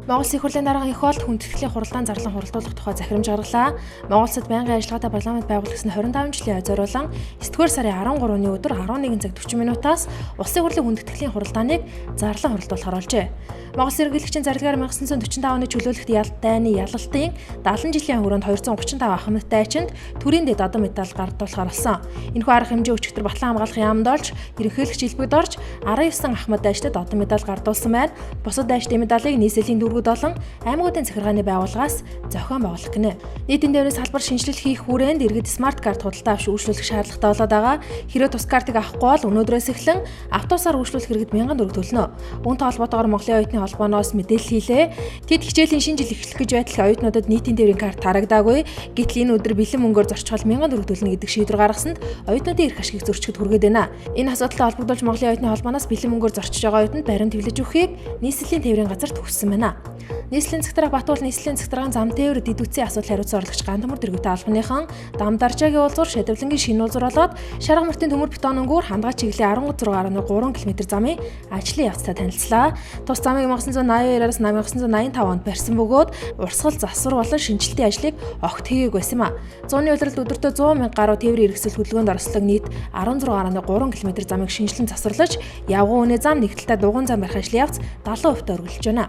Монгол Сихурлийн дарга их болт хүндэтгэлийн хуралдаан зарлан хуралдуулах тухай захирамж гаргалаа. Монгол Улсад байнгын ажиллагаатай парламент байгуулагдсан 25 жилийн зориулан 9-р сарын 13-ны өдөр 11 цаг 40 минутаас Улсын хурлын хүндэтгэлийн хуралдааныг зарлан хуралдуулахар болжээ. Монгол сэргийлэгчийн зарилгаар 1945 оны чөлөөлөлт дайны ялалтын 70 жилийн хүрээнд 235 ах хамт дайчинд төрийн дэд одон медаль гардуулахар болсон. Энэхүү арга хэмжээ өчигдөр Батлан хамгаалахын яамд олж ерөнхийлөгч хэлбэгд орж 19 ах хамт дайчдад одон медаль гардуулсан байна. Бусад дайчдын медалийг нийслэлийн дүүргүүд болон аймагуудын захиргааны байгууллагаас зохион байгуулах гинэ. Нийтийн дээрээс салбар шинжилэл хийх хүрээнд иргэд смарт карт худалдаа авч үйлчлүүлэх шаардлагатай болоод байгаа. Хэрэв тус картыг авахгүй бол өнөөдрөөс эхлэн автобусаар үйлчлүүлэх иргэд 1000 төгрөг төлнө. Үүнтэй холбоотойгоор Монголын оюутны холбооноос мэдээлэл хийлээ. Тэд хичээлийн шинэ жил эхлэх гэж байтал оюутнуудад нийтийн тээврийн карт тарагдаагүй. Гэтэл энэ өдөр бэлэн мөнгөөр зорчхол 1000 төгрөг төлнө гэдэг шийдвэр гаргасанд оюутнуудын эрх ашигыг зөрчигдөд хүргээд байна. Энэ асуудалтай холбогдуулж Монголын оюутны холбооноос бэлэн мөнгөөр зорчиж байгаа оюутанд баримт хэвлэж өгөхийг нийслэлийн тээврийн газар төгссөн байна. Нийслэлийн цагтраа Батуул нийслэлийн цагтраагийн зам тээвэр дэд үтсийн асуудал хариуцсан орлогч Гантөмөр дэргэвтэй албаныхан дам даржаагийн уулзуур шэдэвлэнгийн шинэ уулзуур болоод шарга мөртийн төмөр бетон өнгөөр хандгаа чиглэлийн 13.3 км замын ажлын явцтай танилцлаа. Тус замыг 1982-аас 1985 онд барьсан бөгөөд урсгал засвар болон шинжилтийн ажлыг огт хийгээг байсан юм а. Зууны улиралд өдөртөө 100 мянга гаруй тээврийн хэрэгсэл хөдөлгөөнд оролцдог нийт 16.3 км замыг шинжилэн засварлаж явган үнэ зам нэгдэлтэй дугуйн зам барих ажлын явц 70% өргөлж байна.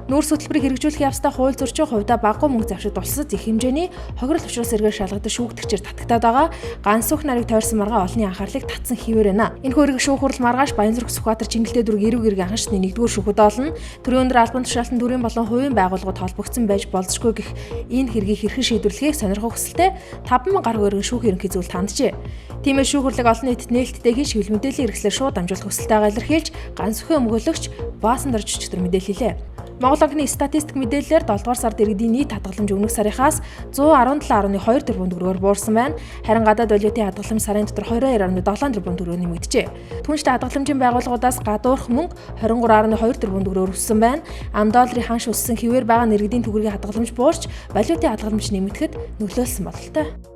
Нүүрс хөтөлбөрийг хэрэгжүүлэх явцдаа хууль зөрчийн хувьдаа багагүй мөнгө завшид тулсад их хэмжээний хохирол учраас эргээр шалгадаж шүүгдэгчээр татагтаад байгаа. Ганц сүх нарыг тойрсон маргаа олонний анхаарлыг татсан хിവэр байна. Энэ хөрөг шүүх хурал маргааш Баянзүрх Сүхбаатар Чингэлтэй дүрэг эрүүг эрг анхаарчны 1-р шүүхэд олно. Төрийн өндөр албан тушаалтан дүрийн болон хувийн байгууллагууд холбогдсон байж болзошгүй гэх энэ хэргийг хэрхэн шийдвэрлэхийг сонирхох хүсэлтэй 5000 гаруй өргөн шүүх ерөнхий зөвлөлд ханджээ. Тиймээс шүүх хурлыг олон нийтэд нээлттэй хийж хэвлэл мэдээллийн хэрэгслээр шууд дамжуулах хүсэлтэйгээ илэрхийлж ганц сүхийн өмгөөлөгч Баасан Дорж өчтөр мэдээлэл хэлээ. Монгол банкны статистик мэдээллээр 7-р сард иргэдийн нийт хадгаламж өмнөх сарынхаас 117.2 тэрбум төгрөгөөр буурсан байна. Харин гадаад валютын хадгаламж сарын дотор 22.7 тэрбум төгрөгөөр нэмэгджээ. Түүнчлэн хадгаламжийн байгууллагуудаас гадуурх мөнгө 23.2 тэрбум төгрөгөөр өссөн байна. Ам долларын ханш өссөн хэвээр байгаа иргэдийн төгрөгийн хадгаламж буурч валютын хадгаламж нэмэгдэхэд нөлөөлсөн бололтой.